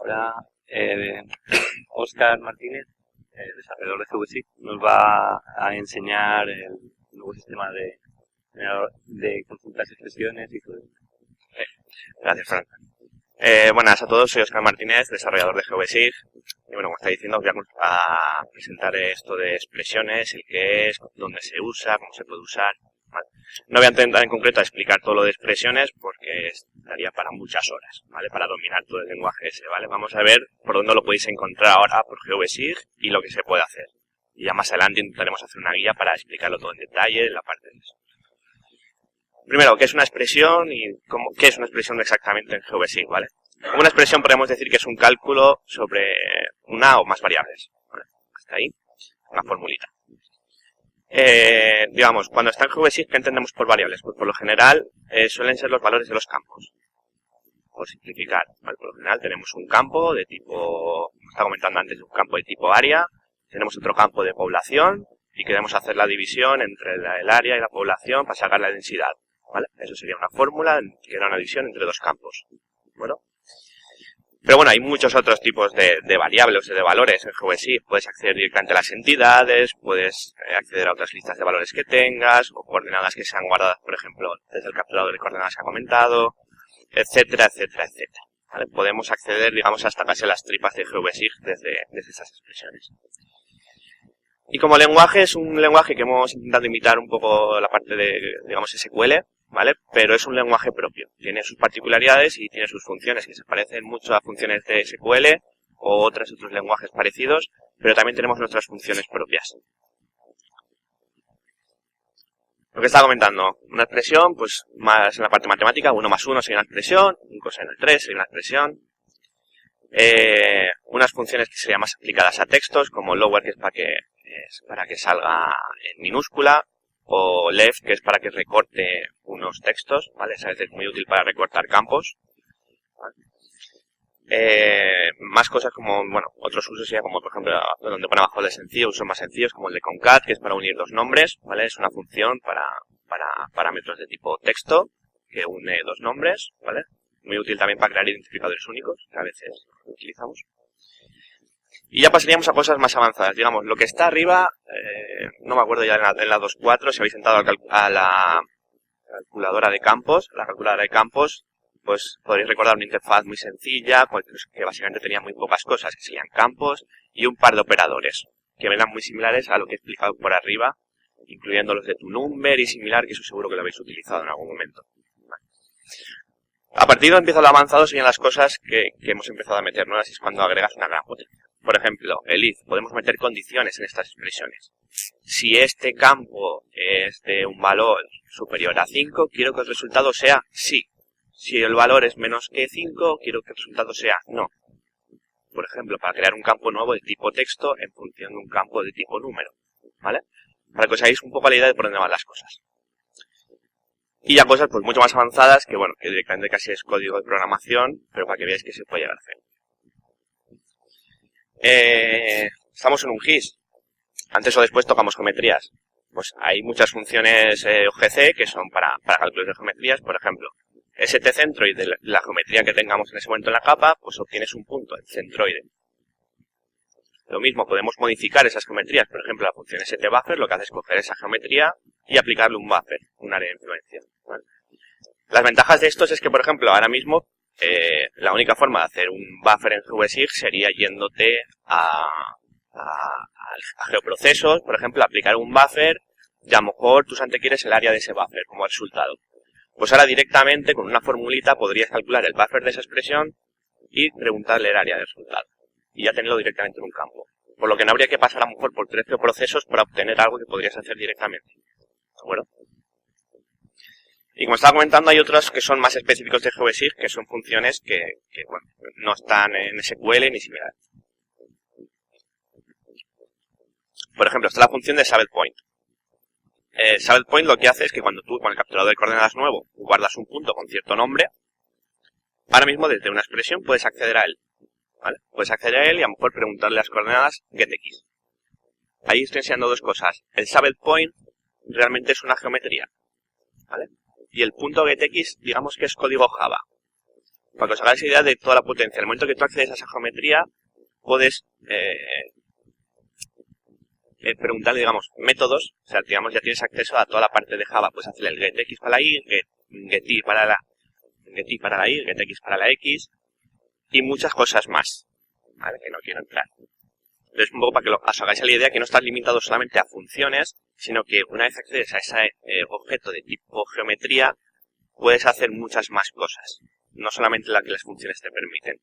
Ahora Óscar Martínez, desarrollador de GVSIG, nos va a enseñar el nuevo sistema de consultas, expresiones y todo. Gracias, Fran. Buenas a todos, soy Óscar Martínez, desarrollador de GVSIG. Y bueno, como está diciendo, os voy a presentar esto de expresiones, el qué es, dónde se usa, cómo se puede usar. ¿Vale? No voy a intentar en concreto a explicar todo lo de expresiones porque estaría para muchas horas, ¿vale? Para dominar todo el lenguaje ese, ¿vale? Vamos a ver por dónde lo podéis encontrar ahora por GVSIG y lo que se puede hacer. Y ya más adelante intentaremos hacer una guía para explicarlo todo en detalle en la parte de eso. Primero, ¿qué es una expresión y qué es una expresión exactamente en GVSIG, ¿vale? Como una expresión podemos decir que es un cálculo sobre una o más variables, ¿vale? Hasta ahí, una formulita. Digamos, cuando está en GVSIG, ¿qué entendemos por variables? Pues por lo general suelen ser los valores de los campos. Por simplificar, ¿vale? Por lo general tenemos un campo de tipo, como estaba comentando antes, un campo de tipo área, tenemos otro campo de población y queremos hacer la división entre el área y la población para sacar la densidad, ¿vale? Eso sería una fórmula que era una división entre dos campos. Bueno. Pero bueno, hay muchos otros tipos de variables o de valores en GVSIG. Puedes acceder directamente a las entidades, puedes acceder a otras listas de valores que tengas, o coordenadas que sean guardadas, por ejemplo, desde el capturador de coordenadas que ha comentado, etcétera, etcétera, etcétera. ¿Vale? Podemos acceder, digamos, hasta casi a las tripas de GVSIG desde esas expresiones. Y como lenguaje, es un lenguaje que hemos intentado imitar un poco la parte de, digamos, SQL, ¿vale? Pero es un lenguaje propio. Tiene sus particularidades y tiene sus funciones que se parecen mucho a funciones de SQL o otros lenguajes parecidos, pero también tenemos nuestras funciones propias. Lo que estaba comentando, una expresión, pues más en la parte matemática, 1 más 1 sería una expresión, un coseno de 3 sería una expresión. Unas funciones que serían más aplicadas a textos, como lower, que es para que salga en minúscula, o left, que es para que recorte unos textos, ¿vale? Esa es muy útil para recortar campos. ¿Vale? Más cosas como, bueno, otros usos sería como, por ejemplo, donde pone abajo el de sencillo, usos más sencillos, como el de concat, que es para unir dos nombres, ¿vale? Es una función para parámetros de tipo texto, que une dos nombres, ¿vale? Muy útil también para crear identificadores únicos, que a veces utilizamos. Y ya pasaríamos a cosas más avanzadas. Digamos, lo que está arriba, no me acuerdo ya en la 2.4, si habéis entrado a la calculadora de campos. La calculadora de campos, pues podréis recordar una interfaz muy sencilla, que básicamente tenía muy pocas cosas, que serían campos y un par de operadores, que eran muy similares a lo que he explicado por arriba, incluyendo los de ToNumber y similar, que eso seguro que lo habéis utilizado en algún momento. Vale. A partir de empiezo lo avanzado serían las cosas que hemos empezado a meter nuevas, y es cuando agregas una gran potencia. Por ejemplo, el if, podemos meter condiciones en estas expresiones. Si este campo es de un valor superior a 5, quiero que el resultado sea sí. Si el valor es menos que 5, quiero que el resultado sea no. Por ejemplo, para crear un campo nuevo de tipo texto en función de un campo de tipo número, ¿vale? Para que os hagáis un poco la idea de por dónde van las cosas. Y ya cosas pues mucho más avanzadas, que bueno, que directamente casi es código de programación, pero para que veáis que se puede llegar a hacer. Estamos en un GIS. Antes o después tocamos geometrías. Pues hay muchas funciones OGC que son para cálculos de geometrías. Por ejemplo, ST centroid de la geometría que tengamos en ese momento en la capa, pues obtienes un punto, el centroide. Lo mismo, podemos modificar esas geometrías. Por ejemplo, la función STBuffer lo que hace es coger esa geometría y aplicarle un buffer, un área de influencia, ¿vale? Las ventajas de estos es que, por ejemplo, ahora mismo la única forma de hacer un buffer en GVSIG sería yéndote a geoprocesos, por ejemplo, aplicar un buffer y a lo mejor tú solamente quieres el área de ese buffer como resultado. Pues ahora directamente con una formulita podrías calcular el buffer de esa expresión y preguntarle el área del resultado. Y ya tenerlo directamente en un campo. Por lo que no habría que pasar a lo mejor por 3 geoprocesos para obtener algo que podrías hacer directamente. ¿De acuerdo? Y como estaba comentando, hay otros que son más específicos de GVSIG, que son funciones que bueno, no están en SQL ni similar. Por ejemplo, está la función de SablePoint. SablePoint lo que hace es que cuando tú con el capturador de coordenadas nuevo guardas un punto con cierto nombre, ahora mismo desde una expresión puedes acceder a él, ¿vale? Puedes acceder a él y a lo mejor preguntarle las coordenadas getX. Ahí estoy enseñando dos cosas. El SablePoint realmente es una geometría, ¿vale? Y el punto getX, digamos que es código Java. para que os hagáis idea de toda la potencia. En el momento que tú accedes a esa geometría, puedes preguntarle, digamos, métodos. O sea, digamos, ya tienes acceso a toda la parte de Java. Puedes hacer el getX para la y, getY para la y, getX para la x y muchas cosas más, ¿vale? Que no quiero entrar. Entonces, un poco para que os hagáis la idea que no estás limitado solamente a funciones, sino que una vez accedes a ese objeto de tipo geometría, puedes hacer muchas más cosas, no solamente la que las funciones te permiten.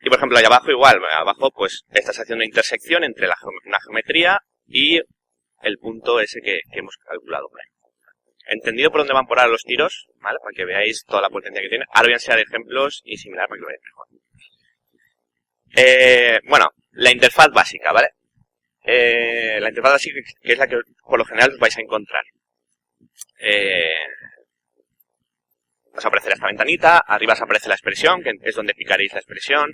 Y por ejemplo, ahí abajo igual, abajo pues estás haciendo una intersección entre una geometría y el punto ese que hemos calculado por ahí. ¿Entendido por dónde van por ahora los tiros? ¿Vale? Para que veáis toda la potencia que tiene. Ahora voy a enseñar ejemplos y similar para que lo veáis mejor. Bueno, la interfaz básica, ¿vale? La interfaz básica, que es la que por lo general os vais a encontrar. Os aparecerá esta ventanita, arriba os aparece la expresión, que es donde picaréis la expresión.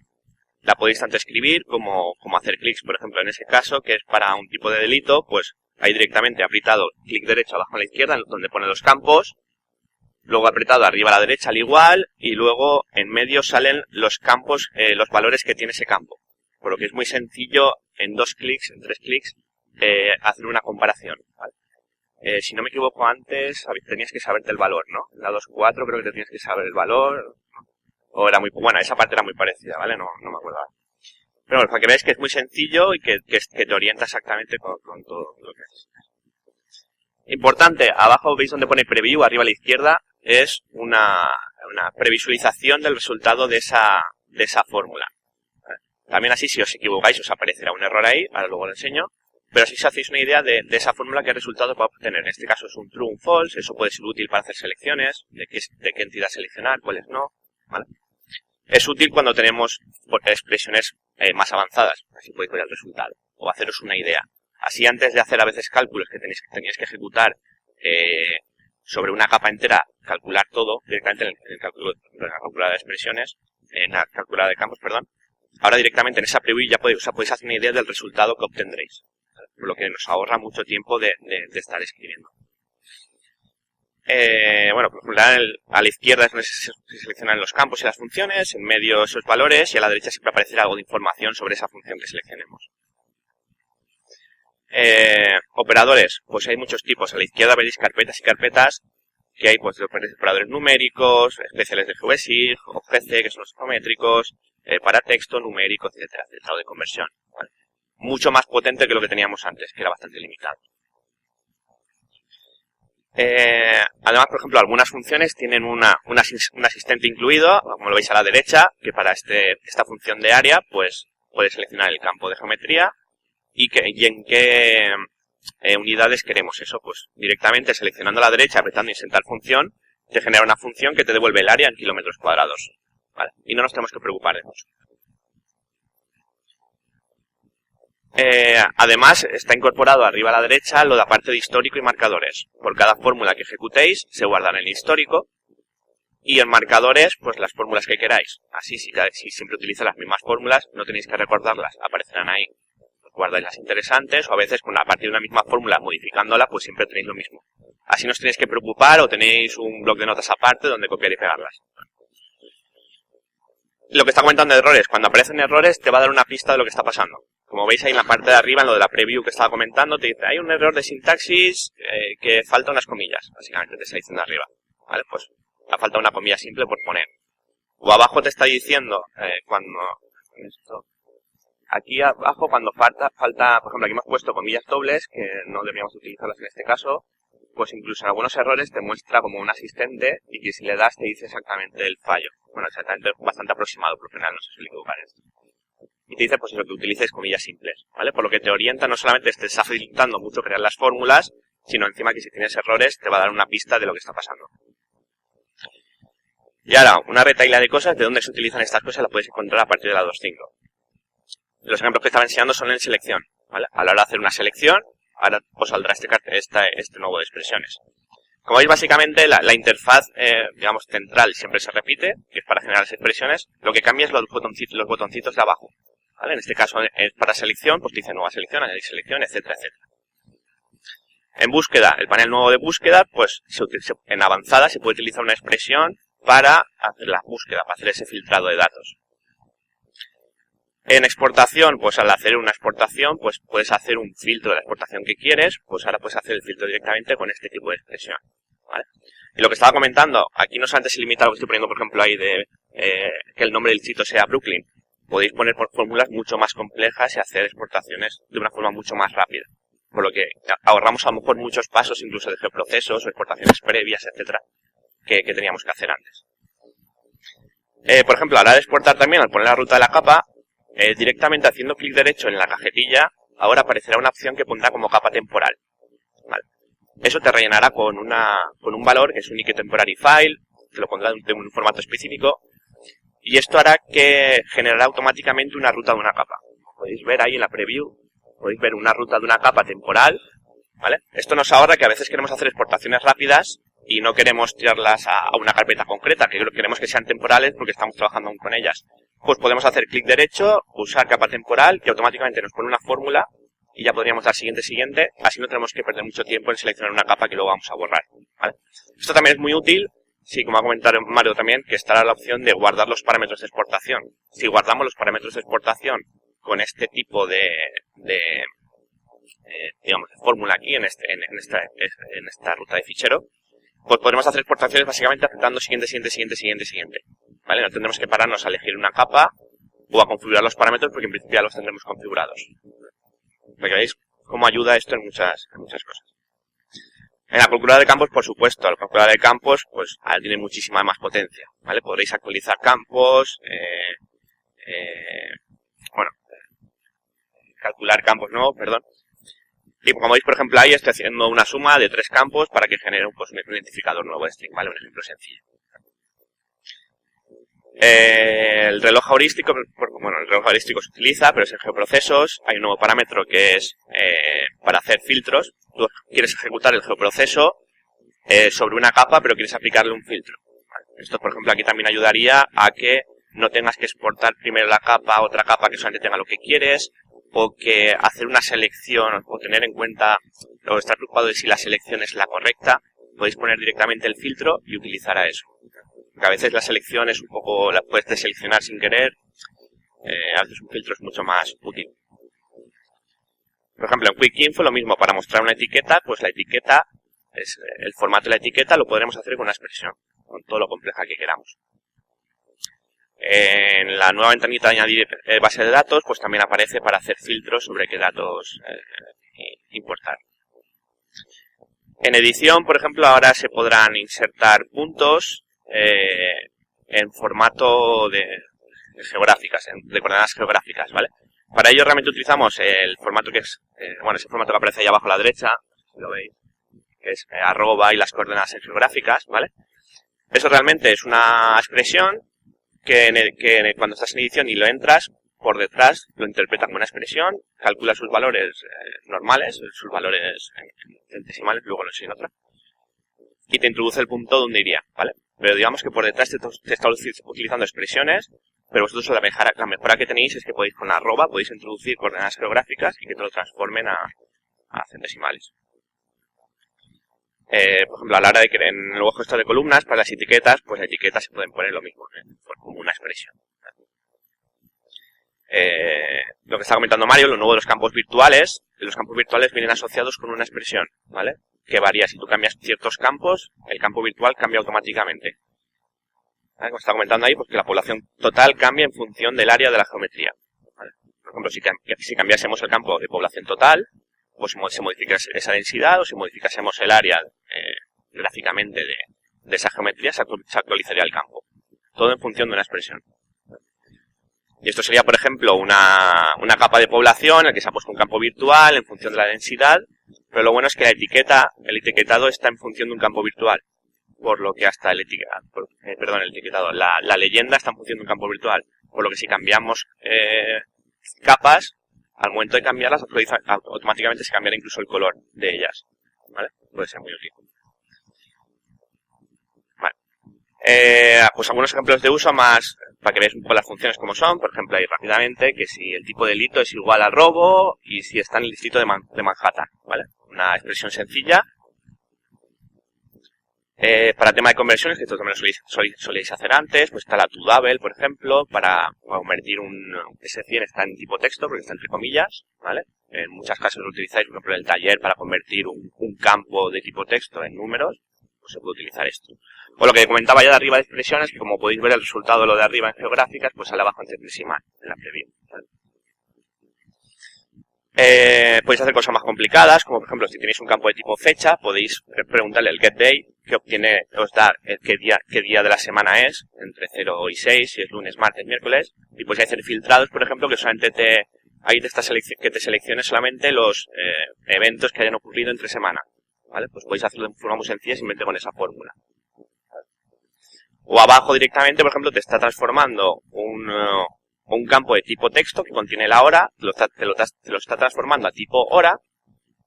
La podéis tanto escribir como hacer clics, por ejemplo, en ese caso, que es para un tipo de delito, pues ahí directamente apretado clic derecho abajo a la izquierda, donde pone los campos, luego apretado arriba a la derecha al igual, y luego en medio salen los campos, los valores que tiene ese campo. Por lo que es muy sencillo, en 2 clics, en 3 clics, hacer una comparación, ¿vale? Si no me equivoco antes, tenías que saberte el valor, ¿no? En la 2.4 creo que te tienes que saber el valor, o era muy, bueno, esa parte era muy parecida, ¿vale? No me acuerdo ahora. Pero bueno, para que veáis que es muy sencillo y que te orienta exactamente con todo lo que necesitas. Importante, abajo veis donde pone preview, arriba a la izquierda, es una previsualización del resultado de esa fórmula. También así, si os equivocáis, os aparecerá un error ahí, ahora luego lo enseño, pero así os hacéis una idea de esa fórmula, qué resultado va a obtener. En este caso es un true, un false, eso puede ser útil para hacer selecciones, de qué entidad seleccionar, cuáles no, ¿vale? Es útil cuando tenemos expresiones más avanzadas, así podéis ver el resultado, o haceros una idea. Así antes de hacer a veces cálculos que teníais que ejecutar sobre una capa entera, calcular todo directamente en la calculadora de expresiones, en la calculadora de campos, perdón. Ahora directamente en esa preview ya podéis hacer una idea del resultado que obtendréis, por lo que nos ahorra mucho tiempo de estar escribiendo. Bueno, por ejemplo, a la izquierda es donde se seleccionan los campos y las funciones, en medio esos valores y a la derecha siempre aparecerá algo de información sobre esa función que seleccionemos. Operadores, pues hay muchos tipos. A la izquierda veréis carpetas y carpetas que hay pues operadores numéricos, especiales de GVSIG, OGC, que son los geométricos, para texto, numérico, etcétera, etcétera, o de conversión, ¿vale? Mucho más potente que lo que teníamos antes, que era bastante limitado. Además, por ejemplo, algunas funciones tienen un asistente incluido, como lo veis a la derecha, que para esta función de área, pues puede seleccionar el campo de geometría y en qué unidades queremos eso. Pues directamente seleccionando a la derecha, apretando insertar función, te genera una función que te devuelve el área en kilómetros cuadrados, ¿vale? Y no nos tenemos que preocupar de mucho. Además, está incorporado arriba a la derecha lo de la parte de histórico y marcadores. Por cada fórmula que ejecutéis, se guardará en el histórico. Y en marcadores, pues las fórmulas que queráis. Así, si siempre utilizáis las mismas fórmulas, no tenéis que recordarlas, aparecerán ahí. Guardáis las interesantes, o a veces, a partir de una misma fórmula, modificándola, pues siempre tenéis lo mismo. Así no os tenéis que preocupar, o tenéis un bloc de notas aparte donde copiar y pegarlas. Lo que está comentando de errores, cuando aparecen errores, te va a dar una pista de lo que está pasando. Como veis ahí en la parte de arriba, en lo de la preview que estaba comentando, te dice, hay un error de sintaxis que falta unas comillas, básicamente te está diciendo arriba. Vale, pues falta una comilla simple por poner. O abajo te está diciendo, aquí abajo cuando falta, por ejemplo, aquí hemos puesto comillas dobles, que no deberíamos utilizarlas en este caso, pues incluso en algunos errores te muestra como un asistente y que si le das te dice exactamente el fallo. Bueno, exactamente bastante aproximado, por lo general no se suele equivocar esto. Y te dice pues eso, que utilices comillas simples, ¿vale? Por lo que te orienta, no solamente te está facilitando mucho crear las fórmulas, sino encima que si tienes errores te va a dar una pista de lo que está pasando. Y ahora, una retahíla de cosas, de dónde se utilizan estas cosas, las puedes encontrar a partir de la 2.5. Los ejemplos que estaba enseñando son en selección, ¿vale? A la hora de hacer una selección, ahora os saldrá este nuevo de expresiones. Como veis, básicamente la interfaz, digamos, central siempre se repite, que es para generar las expresiones. Lo que cambia es los botoncitos de abajo, ¿vale? En este caso es para selección, pues te dice nueva selección, añadir selección, etcétera, etcétera. En búsqueda, el panel nuevo de búsqueda, pues en avanzada se puede utilizar una expresión para hacer la búsqueda, para hacer ese filtrado de datos. En exportación, pues al hacer una exportación, pues puedes hacer un filtro de la exportación que quieres, pues ahora puedes hacer el filtro directamente con este tipo de expresión, ¿vale? Y lo que estaba comentando, aquí no solamente se limita a lo que estoy poniendo, por ejemplo, ahí de que el nombre del sitio sea Brooklyn. Podéis poner por fórmulas mucho más complejas y hacer exportaciones de una forma mucho más rápida. Por lo que ahorramos a lo mejor muchos pasos, incluso de geoprocesos o exportaciones previas, etcétera, que teníamos que hacer antes. Por ejemplo, a la hora de exportar también, al poner la ruta de la capa, directamente haciendo clic derecho en la cajetilla, ahora aparecerá una opción que pondrá como capa temporal. ¿Vale? Eso te rellenará con un valor que es un Ike Temporary File, te lo pondrá de un formato específico, y esto hará que generará automáticamente una ruta de una capa. Podéis ver ahí en la preview, podéis ver una ruta de una capa temporal, ¿vale? Esto nos ahorra que a veces queremos hacer exportaciones rápidas y no queremos tirarlas a una carpeta concreta, que queremos que sean temporales porque estamos trabajando aún con ellas. Pues podemos hacer clic derecho, usar capa temporal, que automáticamente nos pone una fórmula y ya podríamos dar siguiente, así no tenemos que perder mucho tiempo en seleccionar una capa que luego vamos a borrar, ¿vale? Esto también es muy útil, sí, como ha comentado Mario también, que estará la opción de guardar los parámetros de exportación. Si guardamos los parámetros de exportación con este tipo digamos, de fórmula aquí, en esta ruta de fichero, pues podremos hacer exportaciones básicamente apretando siguiente, ¿vale? No tendremos que pararnos a elegir una capa o a configurar los parámetros porque en principio ya los tendremos configurados. Para que veáis cómo ayuda esto en muchas cosas. En la calculadora de campos, por supuesto, la calculadora de campos, pues tiene muchísima más potencia, ¿vale? Podréis actualizar campos, calcular campos nuevos, perdón. Y como veis, por ejemplo, ahí estoy haciendo una suma de 3 campos para que genere un identificador nuevo de string, ¿vale? Un ejemplo sencillo. El reloj heurístico, el reloj heurístico se utiliza, pero es en geoprocesos. Hay un nuevo parámetro que es para hacer filtros. Tú quieres ejecutar el geoproceso sobre una capa, pero quieres aplicarle un filtro, ¿vale? Esto, por ejemplo, aquí también ayudaría a que no tengas que exportar primero la capa a otra capa que solamente tenga lo que quieres, o que hacer una selección o tener en cuenta o estar preocupado de si la selección es la correcta. Podéis poner directamente el filtro y utilizar a eso. Porque a veces la selección es un poco, la puedes deseleccionar sin querer, a veces un filtro es mucho más útil. Por ejemplo, en Quick Info lo mismo, para mostrar una etiqueta, pues la etiqueta, el formato de la etiqueta lo podremos hacer con una expresión, con todo lo compleja que queramos. En la nueva ventanita de añadir base de datos, pues también aparece para hacer filtros sobre qué datos importar. En edición, por ejemplo, ahora se podrán insertar puntos en formato de geográficas, de coordenadas geográficas, ¿vale? Para ello realmente utilizamos el formato que es, ese formato que aparece ahí abajo a la derecha, si lo veis, que es arroba y las coordenadas geográficas, ¿vale? Eso realmente es una expresión que cuando estás en edición y lo entras, por detrás lo interpreta como una expresión, calcula sus valores normales, sus valores en centesimales, luego lo enseño en otra, y te introduce el punto donde iría, ¿vale? Pero digamos que por detrás te está utilizando expresiones, pero vosotros la mejora que tenéis es que podéis con arroba, podéis introducir coordenadas geográficas y que te lo transformen a centesimales. Por ejemplo, a la hora de que en el gesto de columnas, para las etiquetas, pues las etiquetas se pueden poner lo mismo, como una expresión. Lo que está comentando Mario, lo nuevo de los campos virtuales vienen asociados con una expresión, ¿vale? Que varía. Si tú cambias ciertos campos, el campo virtual cambia automáticamente. ¿Vale? Como está comentando ahí, pues que la población total cambia en función del área de la geometría, ¿vale? Por ejemplo, si cambiásemos el campo de población total, pues se modifica esa densidad, o si modificásemos el área gráficamente de esa geometría, se actualizaría el campo. Todo en función de una expresión. Y esto sería, por ejemplo, una capa de población en la que se ha puesto un campo virtual en función de la densidad, pero lo bueno es que el etiquetado está en función de un campo virtual, por lo que hasta la leyenda está en función de un campo virtual, por lo que si cambiamos capas, al momento de cambiarlas, automáticamente se cambiará incluso el color de ellas, ¿vale? Puede ser muy útil. Vale. Pues algunos ejemplos de uso más, para que veáis un poco las funciones como son, por ejemplo ahí rápidamente, que si el tipo de delito es igual al robo y si está en el distrito de Manhattan, ¿vale? Una expresión sencilla. Para tema de conversiones, que esto también lo soléis hacer antes, pues está la ToDouble, por ejemplo, para convertir ese 100 está en tipo texto, porque está entre comillas, ¿vale? En muchos casos lo utilizáis, por ejemplo, en el taller para convertir un campo de tipo texto en números, pues se puede utilizar esto. O lo que comentaba ya de arriba de expresiones, que como podéis ver el resultado de lo de arriba en geográficas, pues sale abajo en centesimal, en la preview, ¿vale? Podéis hacer cosas más complicadas, como por ejemplo, si tenéis un campo de tipo fecha, podéis preguntarle al getDay, que os da qué día de la semana es, entre 0 y 6, si es lunes, martes, miércoles, y podéis hacer filtrados, por ejemplo, que solamente te seleccione solamente los eventos que hayan ocurrido entre semana, ¿vale? Pues podéis hacerlo de forma muy sencilla simplemente con esa fórmula. O abajo directamente, por ejemplo, te está transformando un campo de tipo texto que contiene la hora, te lo está transformando a tipo hora,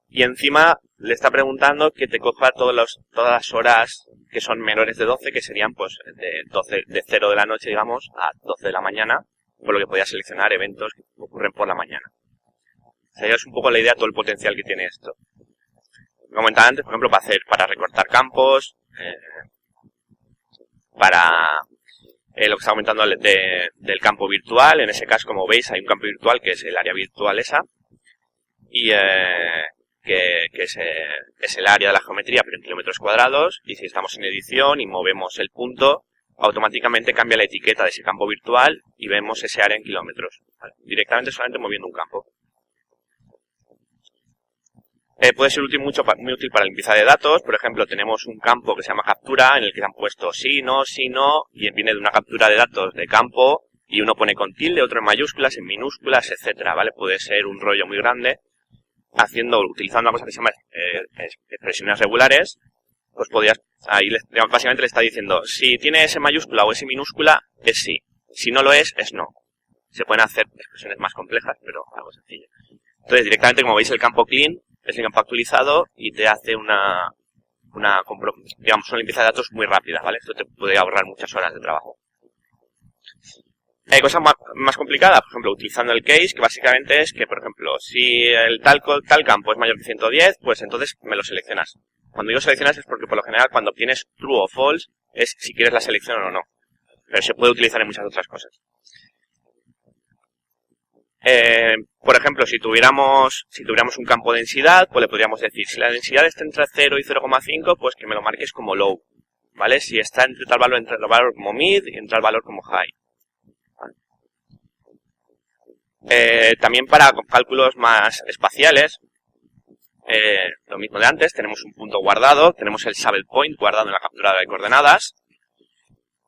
y encima le está preguntando que te coja todas las horas que son menores de 12, que serían pues de 0 de la noche, digamos, a 12 de la mañana, por lo que podías seleccionar eventos que ocurren por la mañana. O sea, ya es un poco la idea de todo el potencial que tiene esto. Como comentaba antes, por ejemplo, para recortar campos, para lo que está comentando del campo virtual. En ese caso, como veis, hay un campo virtual que es el área virtual esa, y que es el área de la geometría, pero en kilómetros cuadrados, y si estamos en edición y movemos el punto, automáticamente cambia la etiqueta de ese campo virtual y vemos ese área en kilómetros, ¿vale? Directamente solamente moviendo un campo. Puede ser muy útil para limpieza de datos. Por ejemplo, tenemos un campo que se llama captura, en el que han puesto sí, no, y viene de una captura de datos de campo, y uno pone con tilde, otro en mayúsculas, en minúsculas, etcétera, ¿vale? Puede ser un rollo muy grande. Utilizando una cosa que se llama expresiones regulares, pues básicamente le está diciendo, si tiene ese mayúscula o ese minúscula, es sí. Si no lo es no. Se pueden hacer expresiones más complejas, pero algo sencillo. Entonces, directamente, como veis, el campo clean es el campo actualizado y te hace una limpieza de datos muy rápida, ¿vale? Esto te puede ahorrar muchas horas de trabajo. Hay cosas más complicadas, por ejemplo, utilizando el case, que básicamente es que, por ejemplo, si el tal campo es mayor que 110, pues entonces me lo seleccionas. Cuando digo seleccionas es porque, por lo general, cuando obtienes true o false, es si quieres la selección o no. Pero se puede utilizar en muchas otras cosas. Por ejemplo, si tuviéramos un campo de densidad, pues le podríamos decir, si la densidad está entre 0 y 0,5, pues que me lo marques como low, ¿vale? Si está entre tal valor como mid y entre tal valor como high. También para cálculos más espaciales, lo mismo de antes, tenemos un punto guardado, tenemos el sable point guardado en la captura de coordenadas,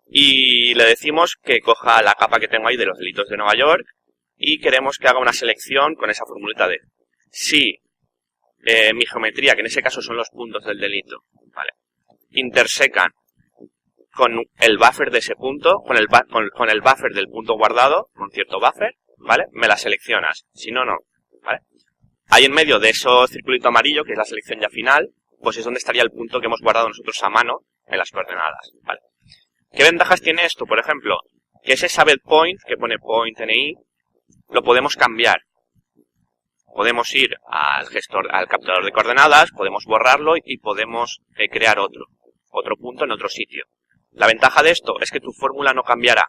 y le decimos que coja la capa que tengo ahí de los delitos de Nueva York, y queremos que haga una selección con esa formulita de si mi geometría, que en ese caso son los puntos del delito, ¿vale?, intersecan con el buffer de ese punto, con el buffer del punto guardado, con cierto buffer, ¿vale?, me la seleccionas. Si no, no, ¿vale? Ahí en medio de esos circulito amarillo, que es la selección ya final, pues es donde estaría el punto que hemos guardado nosotros a mano en las coordenadas, ¿vale? ¿Qué ventajas tiene esto? Por ejemplo, que ese save point, que pone point NI, lo podemos cambiar. Podemos ir al capturador de coordenadas, podemos borrarlo y podemos crear otro punto en otro sitio. La ventaja de esto es que tu fórmula no cambiará,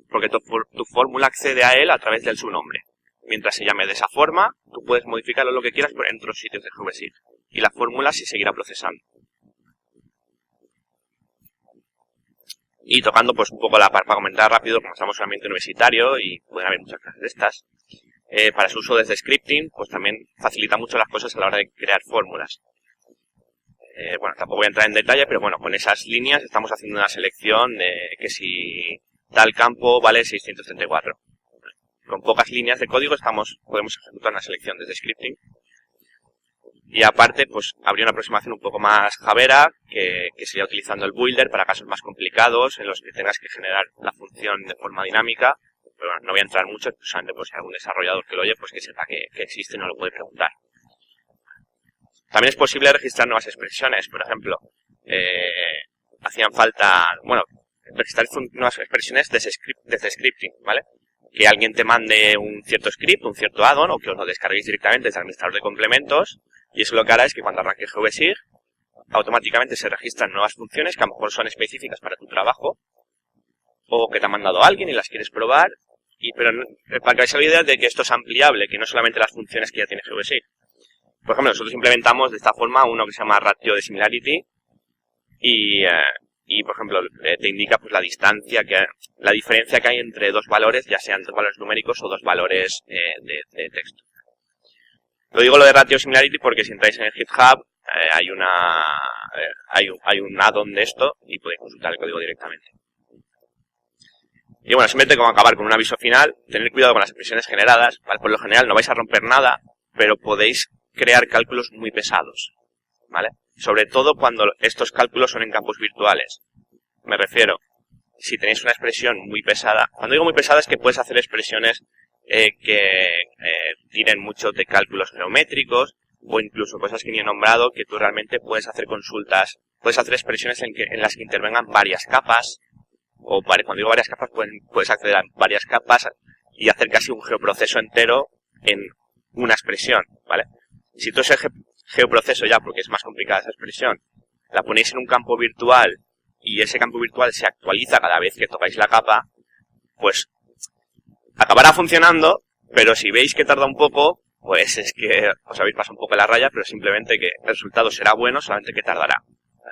porque tu fórmula accede a él a través de su nombre. Mientras se llame de esa forma, tú puedes modificarlo lo que quieras en otros sitios de GeoGebSig. Y la fórmula se seguirá procesando. Y tocando pues un poco para comentar rápido, como estamos en un ambiente universitario y pueden haber muchas clases de estas, para su uso desde scripting, pues también facilita mucho las cosas a la hora de crear fórmulas. Bueno, tampoco voy a entrar en detalle, pero bueno, con esas líneas estamos haciendo una selección de que si tal campo vale 634. Con pocas líneas de código podemos ejecutar una selección desde scripting. Y aparte, pues habría una aproximación un poco más javera, que sería utilizando el builder para casos más complicados, en los que tengas que generar la función de forma dinámica. Pero bueno, no voy a entrar mucho, solamente pues si hay algún desarrollador que lo oye, pues que sepa que existe y no lo puede preguntar. También es posible registrar nuevas expresiones. Por ejemplo, hacían falta, registrar nuevas expresiones desde scripting, ¿vale? Que alguien te mande un cierto script, un cierto add-on, o que os lo descarguéis directamente desde el administrador de complementos. Y eso lo que hará es que cuando arranque GeoGebSig, automáticamente se registran nuevas funciones que a lo mejor son específicas para tu trabajo o que te ha mandado alguien y las quieres probar. Pero para que veáis la idea de que esto es ampliable, que no solamente las funciones que ya tiene GVC. Por ejemplo, nosotros implementamos de esta forma uno que se llama ratio de similarity y por ejemplo, te indica pues la diferencia que hay entre dos valores, ya sean dos valores numéricos o dos valores de texto. Lo digo lo de ratio similarity porque si entráis en el GitHub hay un add-on de esto y podéis consultar el código directamente. Y bueno, simplemente como acabar con un aviso final, tener cuidado con las expresiones generadas, ¿vale? Por lo general no vais a romper nada, pero podéis crear cálculos muy pesados, ¿vale? Sobre todo cuando estos cálculos son en campos virtuales. Me refiero, si tenéis una expresión muy pesada, cuando digo muy pesada es que puedes hacer expresiones que tienen mucho de cálculos geométricos o incluso cosas que ni he nombrado, que tú realmente puedes hacer consultas, puedes hacer expresiones en las que intervengan varias capas. O cuando digo varias capas, puedes acceder a varias capas y hacer casi un geoproceso entero en una expresión, ¿vale? Si tú ese geoproceso ya, porque es más complicada esa expresión, la ponéis en un campo virtual y ese campo virtual se actualiza cada vez que tocáis la capa, pues acabará funcionando, pero si veis que tarda un poco, pues es que os habéis pasado un poco la raya, pero simplemente que el resultado será bueno, solamente que tardará.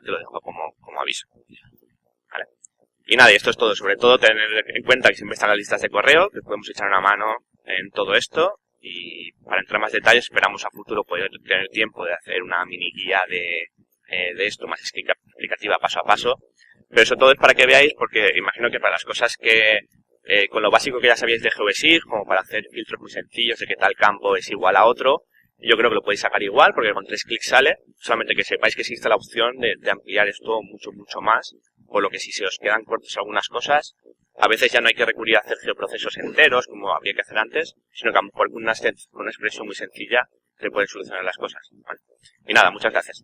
Te lo dejo como aviso. ¿Vale? Y nada, y esto es todo. Sobre todo tener en cuenta que siempre están las listas de correo, que podemos echar una mano en todo esto. Y para entrar en más detalles, esperamos a futuro poder tener tiempo de hacer una mini guía de esto más explicativa paso a paso. Pero eso todo es para que veáis, porque imagino que para las cosas que, con lo básico que ya sabíais de GeoVesir, como para hacer filtros muy sencillos de que tal campo es igual a otro, yo creo que lo podéis sacar igual, porque con 3 clics sale. Solamente que sepáis que existe la opción de ampliar esto mucho más. Por lo que si se os quedan cortos algunas cosas, a veces ya no hay que recurrir a hacer geoprocesos enteros, como había que hacer antes, sino que a lo mejor con una expresión muy sencilla se pueden solucionar las cosas. ¿Vale? Y nada, muchas gracias.